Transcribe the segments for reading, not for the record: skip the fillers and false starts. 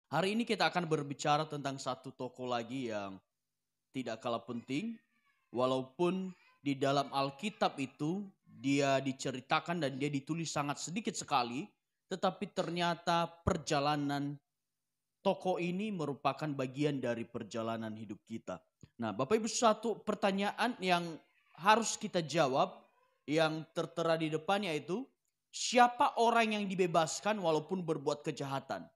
Hari ini kita akan berbicara tentang satu tokoh lagi yang tidak kalah penting. Walaupun di dalam Alkitab itu dia diceritakan dan dia ditulis sangat sedikit sekali. Tetapi ternyata perjalanan tokoh ini merupakan bagian dari perjalanan hidup kita. Nah, Bapak Ibu, satu pertanyaan yang harus kita jawab yang tertera di depannya itu, siapa orang yang dibebaskan walaupun berbuat kejahatan?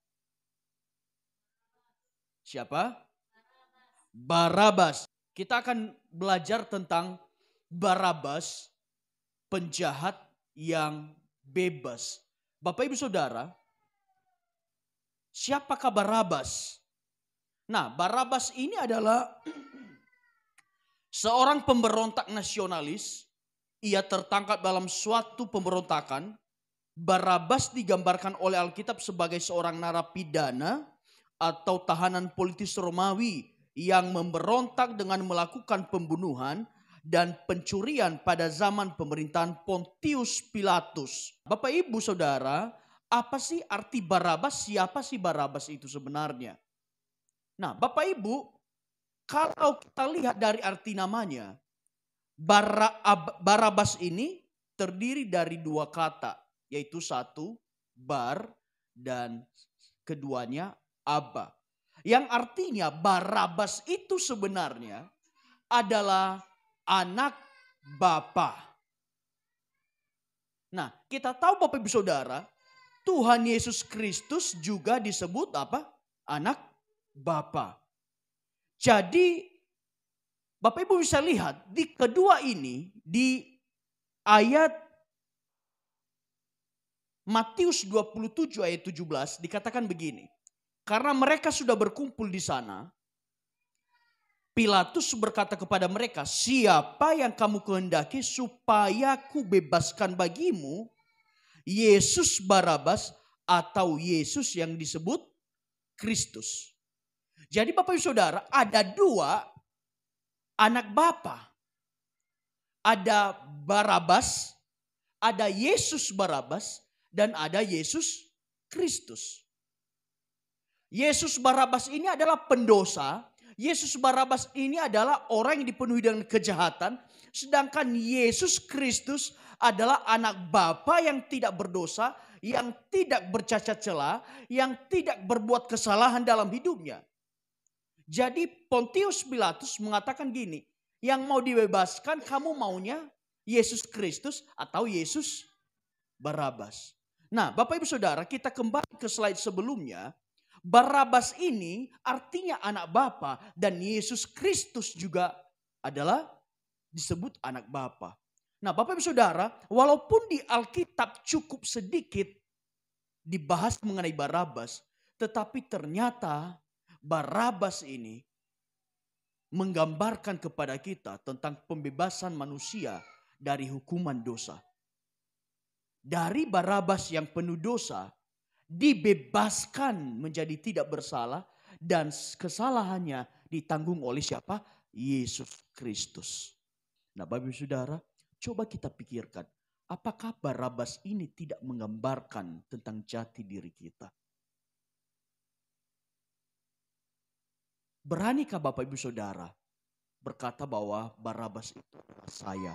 Siapa? Barabas. Kita akan belajar tentang Barabas, penjahat yang bebas. Bapak Ibu Saudara, siapakah Barabas? Nah, Barabas ini adalah seorang pemberontak nasionalis. Ia tertangkap dalam suatu pemberontakan. Barabas digambarkan oleh Alkitab sebagai seorang narapidana atau tahanan politis Romawi yang memberontak dengan melakukan pembunuhan dan pencurian pada zaman pemerintahan Pontius Pilatus. Bapak Ibu Saudara, apa sih arti Barabas? Siapa sih Barabas itu sebenarnya? Nah, Bapak Ibu, kalau kita lihat dari arti namanya, Barabas ini terdiri dari dua kata, yaitu satu bar dan keduanya Abba. Yang artinya Barabas itu sebenarnya adalah anak Bapa. Nah, kita tahu Bapak Ibu Saudara, Tuhan Yesus Kristus juga disebut apa? Anak Bapa. Jadi Bapak Ibu bisa lihat di kedua ini, di ayat Matius 27 ayat 17 dikatakan begini. Karena mereka sudah berkumpul di sana, Pilatus berkata kepada mereka, siapa yang kamu kehendaki supaya ku bebaskan bagimu, Yesus Barabas atau Yesus yang disebut Kristus. Jadi Bapak Ibu Saudara, ada dua anak Bapa. Ada Barabas, ada Yesus Barabas, dan ada Yesus Kristus. Yesus Barabas ini adalah pendosa. Yesus Barabas ini adalah orang yang dipenuhi dengan kejahatan. Sedangkan Yesus Kristus adalah anak Bapa yang tidak berdosa, yang tidak bercacat celah, yang tidak berbuat kesalahan dalam hidupnya. Jadi Pontius Pilatus mengatakan gini, yang mau dibebaskan kamu maunya Yesus Kristus atau Yesus Barabas. Nah, Bapak Ibu Saudara, kita kembali ke slide sebelumnya. Barabas ini artinya anak Bapa dan Yesus Kristus juga adalah disebut anak Bapa. Nah, Bapak Ibu Saudara, walaupun di Alkitab cukup sedikit dibahas mengenai Barabas, tetapi ternyata Barabas ini menggambarkan kepada kita tentang pembebasan manusia dari hukuman dosa. Dari Barabas yang penuh dosa, dibebaskan menjadi tidak bersalah dan kesalahannya ditanggung oleh siapa? Yesus Kristus. Nah, Bapak Ibu Saudara, coba kita pikirkan, apakah Barabas ini tidak menggambarkan tentang jati diri kita? Beranikah Bapak Ibu Saudara berkata bahwa Barabas itu adalah saya?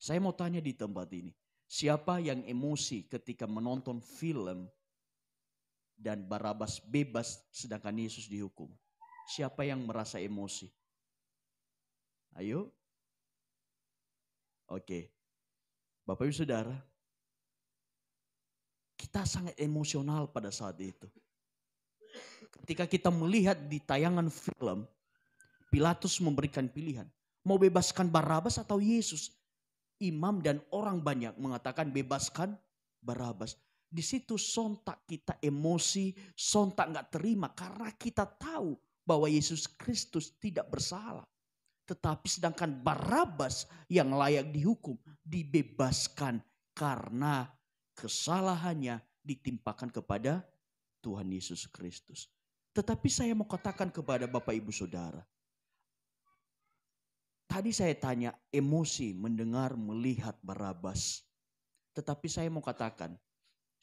Saya mau tanya di tempat ini, siapa yang emosi ketika menonton film dan Barabas bebas sedangkan Yesus dihukum? Siapa yang merasa emosi? Ayo. Oke. Bapak Ibu Saudara, kita sangat emosional pada saat itu. Ketika kita melihat di tayangan film, Pilatus memberikan pilihan, mau bebaskan Barabas atau Yesus? Imam dan orang banyak mengatakan bebaskan Barabas. Di situ sontak kita emosi, sontak gak terima karena kita tahu bahwa Yesus Kristus tidak bersalah. Tetapi sedangkan Barabas yang layak dihukum dibebaskan karena kesalahannya ditimpakan kepada Tuhan Yesus Kristus. Tetapi saya mau katakan kepada Bapak Ibu Saudara, tadi saya tanya emosi mendengar melihat Barabas. Tetapi saya mau katakan,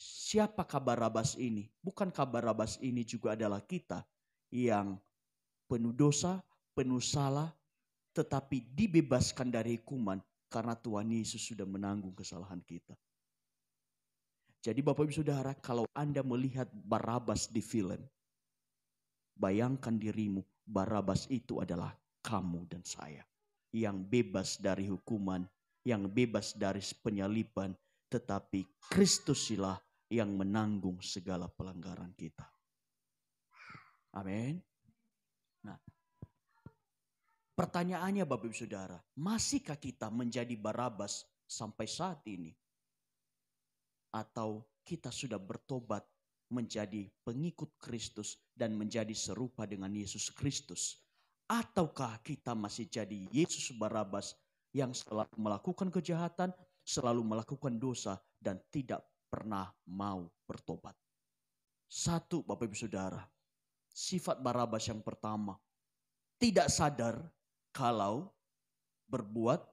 siapakah Barabas ini? Bukankah Barabas ini juga adalah kita yang penuh dosa, penuh salah, tetapi dibebaskan dari hukuman karena Tuhan Yesus sudah menanggung kesalahan kita. Jadi Bapak Ibu Saudara, kalau Anda melihat Barabas di film, bayangkan dirimu, Barabas itu adalah kamu dan saya. Yang bebas dari hukuman, yang bebas dari penyaliban, tetapi Kristusilah yang menanggung segala pelanggaran kita. Amin. Nah, pertanyaannya Bapak Ibu Saudara, masihkah kita menjadi Barabas sampai saat ini? Atau kita sudah bertobat menjadi pengikut Kristus dan menjadi serupa dengan Yesus Kristus? Ataukah kita masih jadi Yesus Barabas yang selalu melakukan kejahatan, selalu melakukan dosa dan tidak pernah mau bertobat? Satu Bapak Ibu Saudara, sifat Barabas yang pertama, tidak sadar kalau berbuat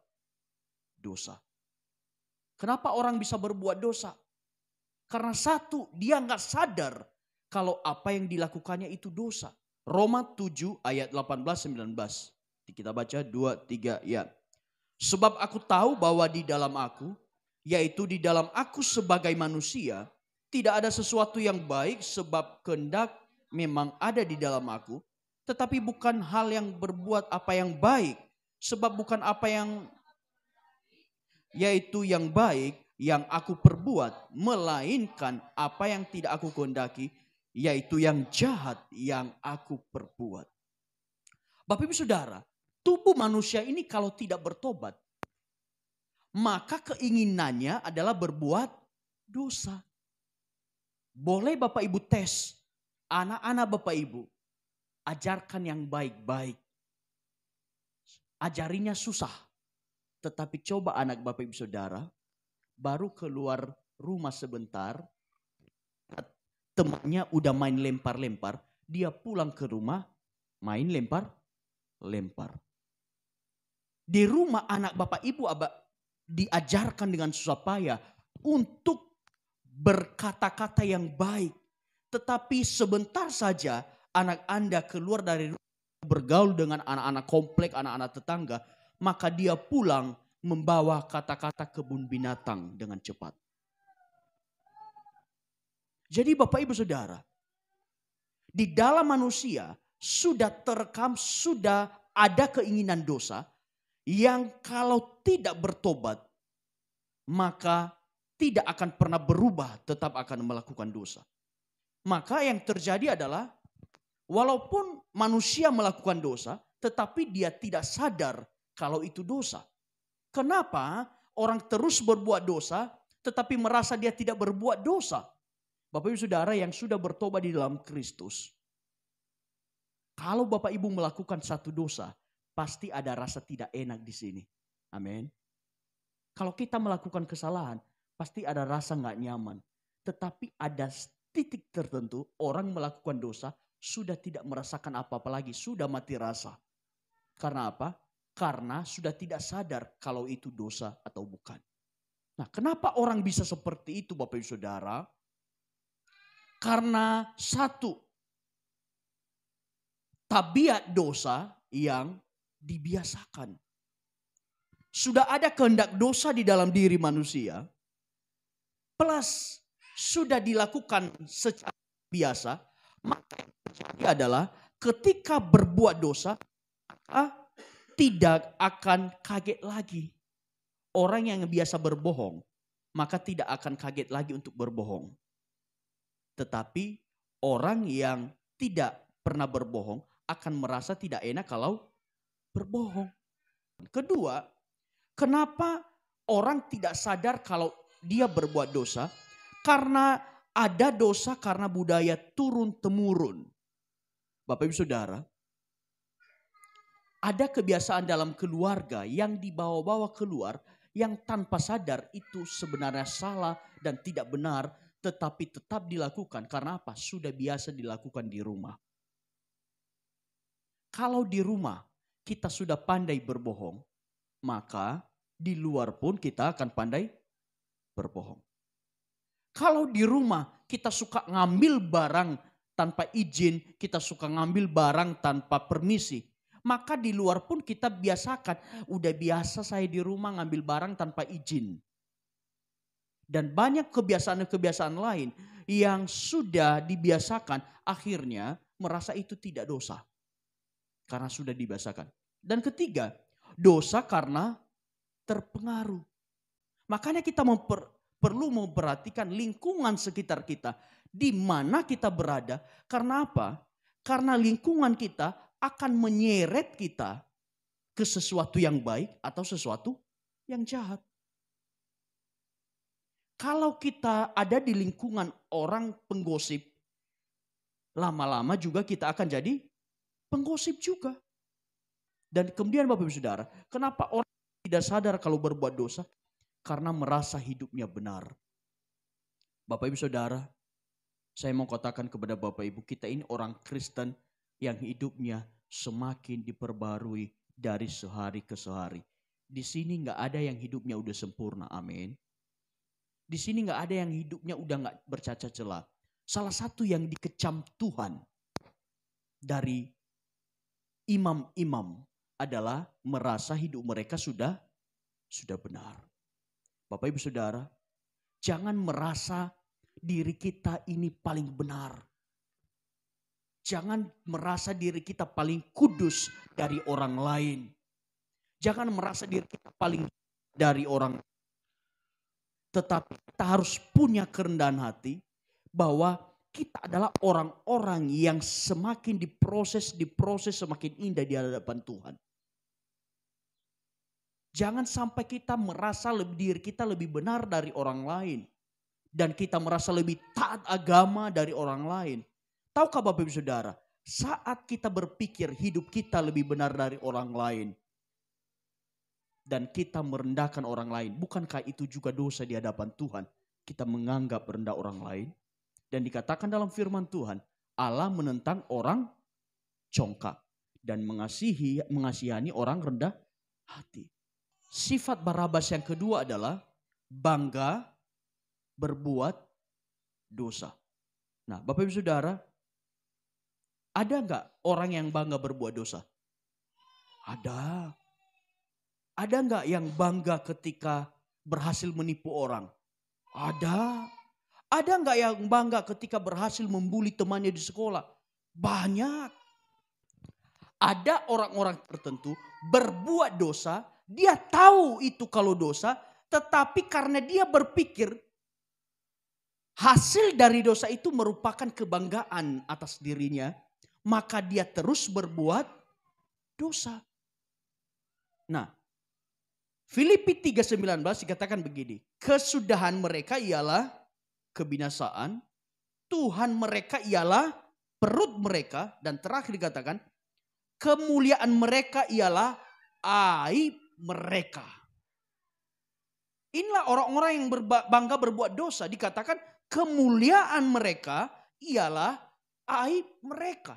dosa. Kenapa orang bisa berbuat dosa? Karena satu, dia nggak sadar kalau apa yang dilakukannya itu dosa. Roma 7 ayat 18-19. Kita baca 2-3 ya. Sebab aku tahu bahwa di dalam aku, yaitu di dalam aku sebagai manusia, tidak ada sesuatu yang baik, sebab kehendak memang ada di dalam aku. Tetapi bukan hal yang berbuat apa yang baik. Sebab bukan apa yang, yaitu yang baik yang aku perbuat, melainkan apa yang tidak aku kehendaki, yaitu yang jahat yang aku perbuat. Bapak Ibu Saudara, tubuh manusia ini kalau tidak bertobat, maka keinginannya adalah berbuat dosa. Boleh Bapak Ibu tes anak-anak Bapak Ibu, ajarkan yang baik-baik. Ajarinya susah. Tetapi coba anak Bapak Ibu Saudara, baru keluar rumah sebentar, temannya udah main lempar-lempar, dia pulang ke rumah main lempar-lempar. Di rumah anak Bapak Ibu diajarkan dengan susah payah untuk berkata-kata yang baik. Tetapi sebentar saja anak Anda keluar dari rumah, bergaul dengan anak-anak komplek, anak-anak tetangga, maka dia pulang membawa kata-kata kebun binatang dengan cepat. Jadi Bapak Ibu Saudara, di dalam manusia sudah terekam, sudah ada keinginan dosa yang kalau tidak bertobat maka tidak akan pernah berubah, tetap akan melakukan dosa. Maka yang terjadi adalah walaupun manusia melakukan dosa, tetapi dia tidak sadar kalau itu dosa. Kenapa orang terus berbuat dosa tetapi merasa dia tidak berbuat dosa? Bapak Ibu Saudara yang sudah bertobat di dalam Kristus, kalau Bapak Ibu melakukan satu dosa, pasti ada rasa tidak enak di sini. Amin. Kalau kita melakukan kesalahan, pasti ada rasa nggak nyaman. Tetapi ada titik tertentu orang melakukan dosa sudah tidak merasakan apa-apa lagi, sudah mati rasa. Karena apa? Karena sudah tidak sadar kalau itu dosa atau bukan. Nah, kenapa orang bisa seperti itu Bapak Ibu Saudara? Karena satu, tabiat dosa yang dibiasakan. Sudah ada kehendak dosa di dalam diri manusia, plus sudah dilakukan secara biasa, maka yang terjadi adalah ketika berbuat dosa, tidak akan kaget lagi. Orang yang biasa berbohong, maka tidak akan kaget lagi untuk berbohong. Tetapi orang yang tidak pernah berbohong akan merasa tidak enak kalau berbohong. Kedua, kenapa orang tidak sadar kalau dia berbuat dosa? Karena ada dosa karena budaya turun-temurun. Bapak Ibu Saudara, ada kebiasaan dalam keluarga yang dibawa-bawa keluar yang tanpa sadar itu sebenarnya salah dan tidak benar, tetapi tetap dilakukan. Karena apa? Sudah biasa dilakukan di rumah. Kalau di rumah kita sudah pandai berbohong, maka di luar pun kita akan pandai berbohong. Kalau di rumah kita suka ngambil barang tanpa izin, kita suka ngambil barang tanpa permisi, maka di luar pun kita biasakan. Udah biasa saya di rumah ngambil barang tanpa izin. Dan banyak kebiasaan-kebiasaan lain yang sudah dibiasakan, akhirnya merasa itu tidak dosa. Karena sudah dibiasakan. Dan ketiga, dosa karena terpengaruh. Makanya kita perlu memperhatikan lingkungan sekitar kita. Di mana kita berada. Karena apa? Karena lingkungan kita akan menyeret kita ke sesuatu yang baik atau sesuatu yang jahat. Kalau kita ada di lingkungan orang penggosip, lama-lama juga kita akan jadi penggosip juga. Dan kemudian Bapak Ibu Saudara, kenapa orang tidak sadar kalau berbuat dosa? Karena merasa hidupnya benar. Bapak Ibu Saudara, saya mau katakan kepada Bapak Ibu, kita ini orang Kristen yang hidupnya semakin diperbarui dari sehari ke sehari. Di sini nggak ada yang hidupnya udah sempurna, amin. Di sini nggak ada yang hidupnya udah nggak bercacat celah. Salah satu yang dikecam Tuhan dari imam-imam adalah merasa hidup mereka sudah benar. Bapak Ibu Saudara, jangan merasa diri kita ini paling benar. Jangan merasa diri kita paling kudus dari orang lain. Jangan merasa diri kita paling dari orang lain. Tetapi kita harus punya kerendahan hati bahwa kita adalah orang-orang yang semakin diproses semakin indah di hadapan Tuhan. Jangan sampai kita merasa diri kita lebih benar dari orang lain. Dan kita merasa lebih taat agama dari orang lain. Tahukah Bapak Ibu Saudara, saat kita berpikir hidup kita lebih benar dari orang lain. Dan kita merendahkan orang lain. Bukankah itu juga dosa di hadapan Tuhan? Kita menganggap rendah orang lain. Dan dikatakan dalam firman Tuhan, Allah menentang orang congkak. Dan mengasihani orang rendah hati. Sifat Barabas yang kedua adalah bangga berbuat dosa. Nah, Bapak Ibu Saudara, ada enggak orang yang bangga berbuat dosa? Ada. Ada enggak yang bangga ketika berhasil menipu orang? Ada. Ada enggak yang bangga ketika berhasil membuli temannya di sekolah? Banyak. Ada orang-orang tertentu berbuat dosa, dia tahu itu kalau dosa, tetapi karena dia berpikir hasil dari dosa itu merupakan kebanggaan atas dirinya, maka dia terus berbuat dosa. Nah, Filipi 3:19 dikatakan begini, kesudahan mereka ialah kebinasaan, Tuhan mereka ialah perut mereka, dan terakhir dikatakan kemuliaan mereka ialah aib mereka. Inilah orang-orang yang bangga berbuat dosa, dikatakan kemuliaan mereka ialah aib mereka.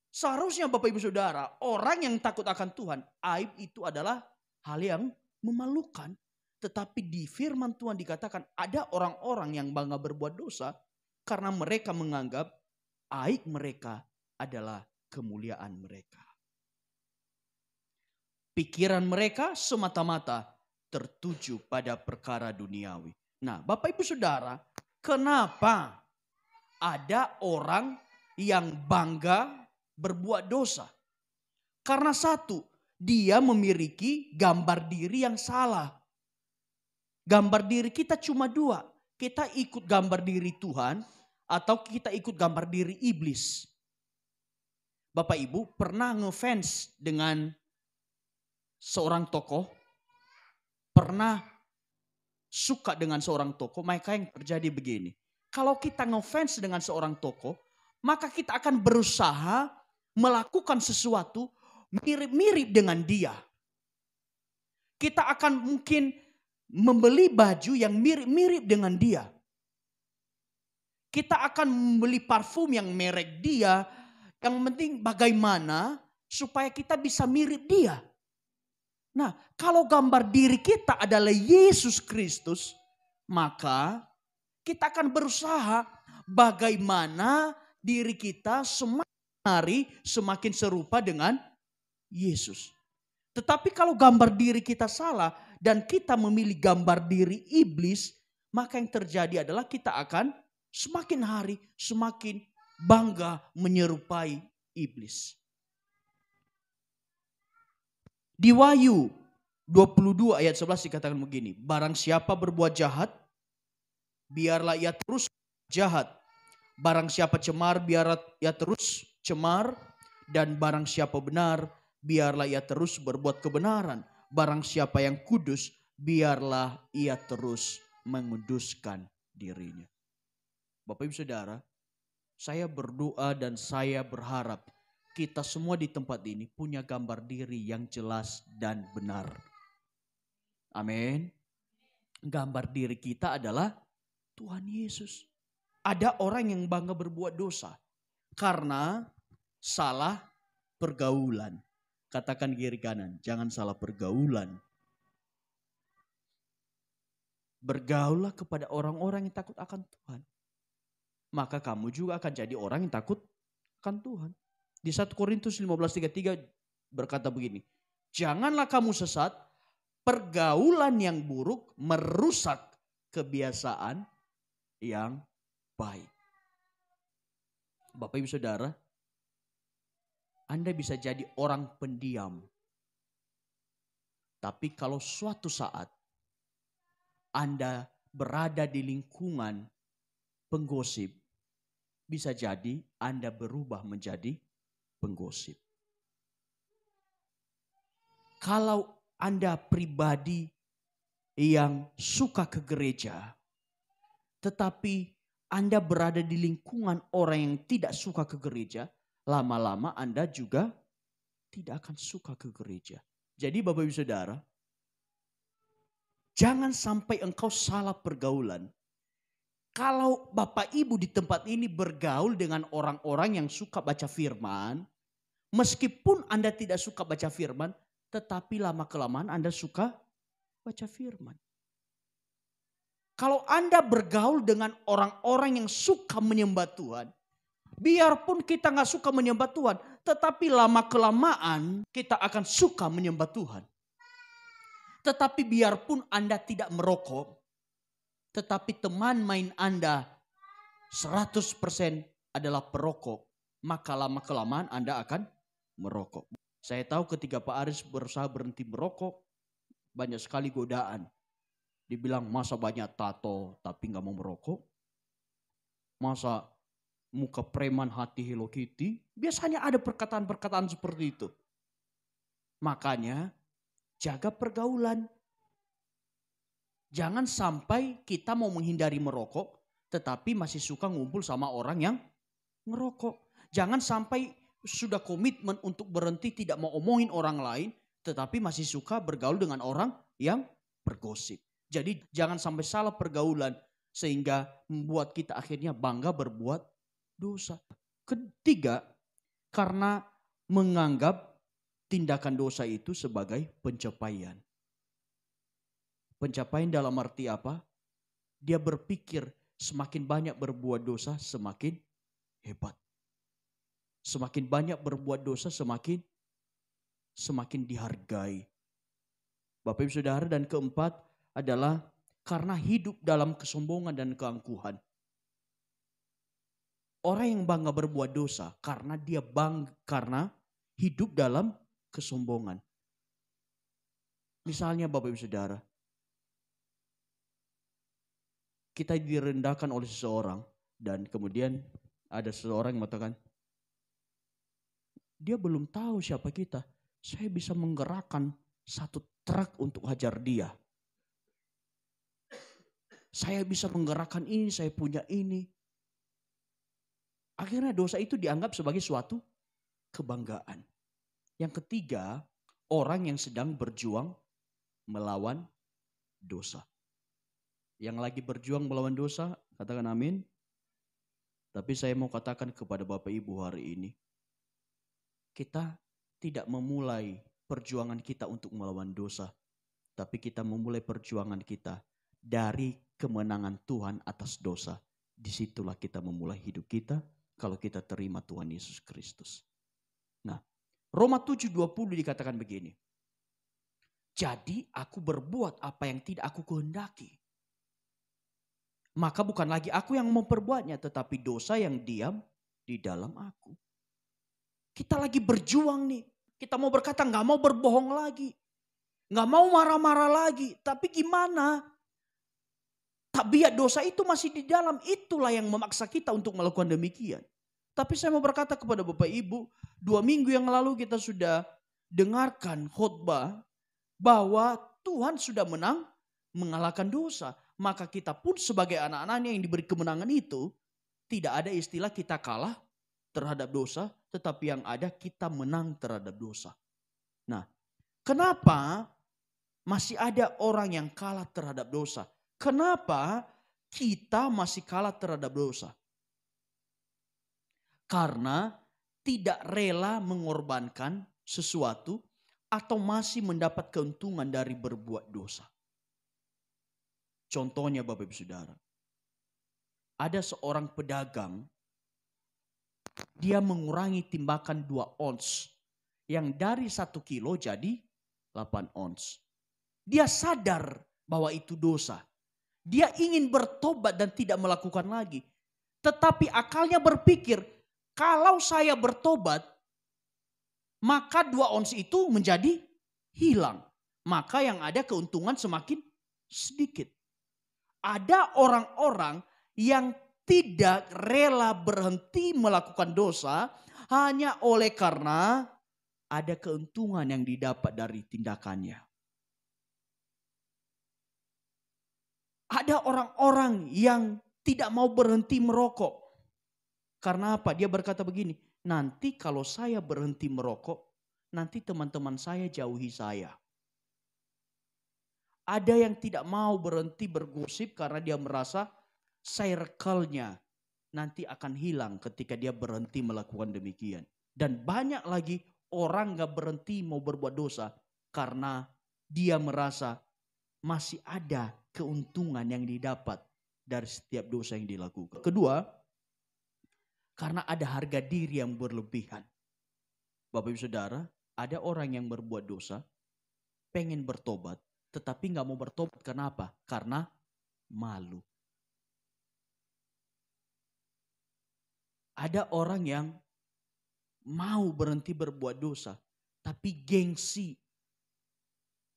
Seharusnya Bapak Ibu Saudara, orang yang takut akan Tuhan, aib itu adalah hal yang memalukan. Tetapi di firman Tuhan dikatakan ada orang-orang yang bangga berbuat dosa karena mereka menganggap aib mereka adalah kemuliaan mereka. Pikiran mereka semata-mata tertuju pada perkara duniawi. Nah, Bapak Ibu Saudara, kenapa ada orang yang bangga berbuat dosa? Karena satu, dia memiliki gambar diri yang salah. Gambar diri kita cuma dua. Kita ikut gambar diri Tuhan atau kita ikut gambar diri iblis. Bapak Ibu pernah ngefans dengan seorang tokoh? Pernah suka dengan seorang tokoh? Maka yang terjadi begini. Kalau kita ngefans dengan seorang tokoh, maka kita akan berusaha melakukan sesuatu mirip-mirip dengan dia. Kita akan mungkin membeli baju yang mirip-mirip dengan dia. Kita akan membeli parfum yang merek dia. Yang penting bagaimana supaya kita bisa mirip dia. Nah, kalau gambar diri kita adalah Yesus Kristus, maka kita akan berusaha bagaimana diri kita semakin hari semakin serupa dengan Yesus. Tetapi kalau gambar diri kita salah dan kita memilih gambar diri iblis, maka yang terjadi adalah kita akan semakin hari semakin bangga menyerupai iblis. Di Wahyu 22 ayat 11 dikatakan begini, barang siapa berbuat jahat, biarlah ia terus jahat. Barang siapa cemar, biarlah ia terus cemar. Dan barang siapa benar, biarlah ia terus berbuat kebenaran. Barang siapa yang kudus, biarlah ia terus menguduskan dirinya. Bapak Ibu Saudara, saya berdoa dan saya berharap kita semua di tempat ini punya gambar diri yang jelas dan benar. Amin. Gambar diri kita adalah Tuhan Yesus. Ada orang yang bangga berbuat dosa karena salah pergaulan. Katakan kiri kanan, jangan salah pergaulan. Bergaullah kepada orang-orang yang takut akan Tuhan. Maka kamu juga akan jadi orang yang takut akan Tuhan. Di 1 Korintus 15:33 berkata begini, janganlah kamu sesat, pergaulan yang buruk merusak kebiasaan yang baik. Bapak Ibu Saudara, Anda bisa jadi orang pendiam. Tapi kalau suatu saat Anda berada di lingkungan penggosip, bisa jadi Anda berubah menjadi penggosip. Kalau Anda pribadi yang suka ke gereja, tetapi Anda berada di lingkungan orang yang tidak suka ke gereja, lama-lama Anda juga tidak akan suka ke gereja. Jadi Bapak Ibu Saudara, jangan sampai engkau salah pergaulan. Kalau Bapak Ibu di tempat ini bergaul dengan orang-orang yang suka baca firman, meskipun Anda tidak suka baca firman, tetapi lama-kelamaan Anda suka baca firman. Kalau Anda bergaul dengan orang-orang yang suka menyembah Tuhan, biarpun kita gak suka menyembah Tuhan, tetapi lama-kelamaan kita akan suka menyembah Tuhan. Tetapi biarpun Anda tidak merokok, tetapi teman main Anda 100% adalah perokok, maka lama-kelamaan Anda akan merokok. Saya tahu ketika Pak Aris berusaha berhenti merokok, banyak sekali godaan. Dibilang masa banyak tato tapi gak mau merokok. Masa muka preman hati Hello Kitty. Biasanya ada perkataan-perkataan seperti itu. Makanya jaga pergaulan. Jangan sampai kita mau menghindari merokok, tetapi masih suka ngumpul sama orang yang ngerokok. Jangan sampai sudah komitmen untuk berhenti tidak mau omongin orang lain, tetapi masih suka bergaul dengan orang yang bergosip. Jadi jangan sampai salah pergaulan sehingga membuat kita akhirnya bangga berbuat dosa. Ketiga, karena menganggap tindakan dosa itu sebagai pencapaian. Pencapaian dalam arti apa? Dia berpikir semakin banyak berbuat dosa semakin hebat. Semakin banyak berbuat dosa semakin dihargai. Bapak Ibu Saudara, dan keempat adalah karena hidup dalam kesombongan dan keangkuhan. Orang yang bangga berbuat dosa karena dia karena hidup dalam kesombongan. Misalnya Bapak Ibu Saudara, kita direndahkan oleh seseorang dan kemudian ada seseorang yang mengatakan, dia belum tahu siapa kita. Saya bisa menggerakkan satu truk untuk hajar dia. Saya bisa menggerakkan ini, saya punya ini. Akhirnya dosa itu dianggap sebagai suatu kebanggaan. Yang ketiga, orang yang sedang berjuang melawan dosa. Yang lagi berjuang melawan dosa, katakan amin. Tapi saya mau katakan kepada Bapak Ibu hari ini, kita tidak memulai perjuangan kita untuk melawan dosa, tapi kita memulai perjuangan kita dari kemenangan Tuhan atas dosa. Disitulah kita memulai hidup kita kalau kita terima Tuhan Yesus Kristus. Nah, Roma 7:20 dikatakan begini. Jadi aku berbuat apa yang tidak aku kehendaki. Maka bukan lagi aku yang memperbuatnya, tetapi dosa yang diam di dalam aku. Kita lagi berjuang nih. Kita mau berkata gak mau berbohong lagi. Gak mau marah-marah lagi. Tapi gimana? Tabiat dosa itu masih di dalam. Itulah yang memaksa kita untuk melakukan demikian. Tapi saya mau berkata kepada Bapak Ibu, 2 minggu yang lalu kita sudah dengarkan khotbah bahwa Tuhan sudah menang mengalahkan dosa. Maka kita pun sebagai anak-anaknya yang diberi kemenangan itu, tidak ada istilah kita kalah terhadap dosa, tetapi yang ada kita menang terhadap dosa. Nah, kenapa masih ada orang yang kalah terhadap dosa? Kenapa kita masih kalah terhadap dosa? Karena tidak rela mengorbankan sesuatu atau masih mendapat keuntungan dari berbuat dosa. Contohnya Bapak Ibu Saudara, ada seorang pedagang, dia mengurangi timbakan 2 ons, yang dari 1 kilo jadi 8 ons. Dia sadar bahwa itu dosa. Dia ingin bertobat dan tidak melakukan lagi. Tetapi akalnya berpikir, kalau saya bertobat, maka 2 ons itu menjadi hilang. Maka yang ada keuntungan semakin sedikit. Ada orang-orang yang tidak rela berhenti melakukan dosa hanya oleh karena ada keuntungan yang didapat dari tindakannya. Ada orang-orang yang tidak mau berhenti merokok. Karena apa? Dia berkata begini, nanti kalau saya berhenti merokok, nanti teman-teman saya jauhi saya. Ada yang tidak mau berhenti bergosip karena dia merasa circle-nya nanti akan hilang ketika dia berhenti melakukan demikian. Dan banyak lagi orang gak berhenti mau berbuat dosa karena dia merasa masih ada keuntungan yang didapat dari setiap dosa yang dilakukan. Kedua, karena ada harga diri yang berlebihan. Bapak Ibu Saudara, ada orang yang berbuat dosa, pengen bertobat, tetapi gak mau bertobat. Kenapa? Karena malu. Ada orang yang mau berhenti berbuat dosa, tapi gengsi.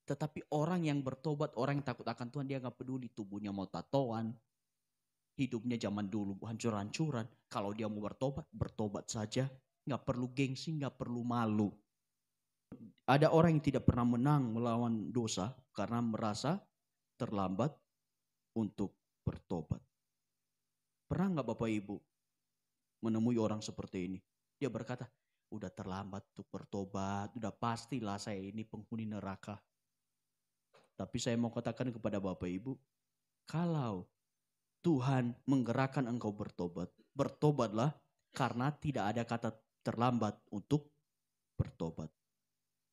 Tetapi orang yang bertobat, orang yang takut akan Tuhan, dia gak peduli tubuhnya mau tatoan. Hidupnya zaman dulu hancur-hancuran. Kalau dia mau bertobat, bertobat saja. Gak perlu gengsi, gak perlu malu. Ada orang yang tidak pernah menang melawan dosa karena merasa terlambat untuk bertobat. Pernah gak Bapak Ibu menemui orang seperti ini? Dia berkata, udah terlambat untuk bertobat, udah pastilah saya ini penghuni neraka. Tapi saya mau katakan kepada Bapak Ibu, kalau Tuhan menggerakkan engkau bertobat, bertobatlah karena tidak ada kata terlambat untuk bertobat.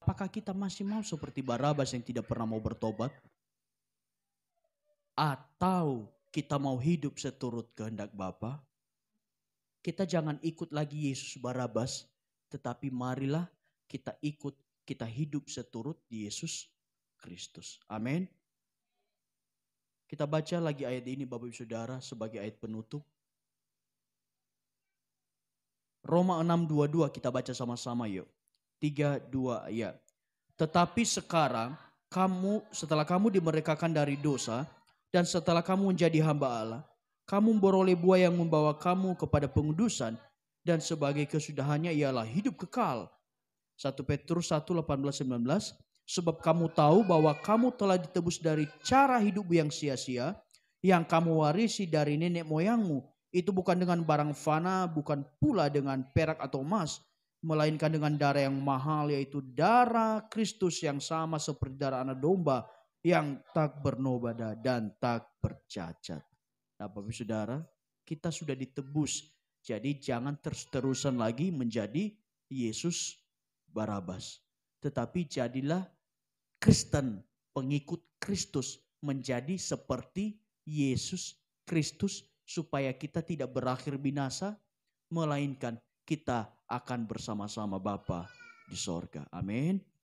Apakah kita masih mau seperti Barabas yang tidak pernah mau bertobat? Atau kita mau hidup seturut kehendak Bapa? Kita jangan ikut lagi Yesus Barabas, tetapi marilah kita ikut, kita hidup seturut Yesus Kristus. Amin. Kita baca lagi ayat ini Bapak Ibu Saudara sebagai ayat penutup. Roma 6:22 kita baca sama-sama yuk. 3, 2 ya. Tetapi sekarang setelah kamu dimerdekakan dari dosa dan setelah kamu menjadi hamba Allah, kamu beroleh buah yang membawa kamu kepada pengudusan dan sebagai kesudahannya ialah hidup kekal. 1 Petrus 1:18-19. Sebab kamu tahu bahwa kamu telah ditebus dari cara hidup yang sia-sia yang kamu warisi dari nenek moyangmu. Itu bukan dengan barang fana, bukan pula dengan perak atau emas, melainkan dengan darah yang mahal, yaitu darah Kristus yang sama seperti darah anak domba yang tak bernoda dan tak bercacat. Nah Bapak Saudara, kita sudah ditebus. Jadi jangan terus-terusan lagi menjadi Yesus Barabas. Tetapi jadilah Kristen, pengikut Kristus menjadi seperti Yesus Kristus supaya kita tidak berakhir binasa, melainkan kita akan bersama-sama Bapa di sorga. Amin.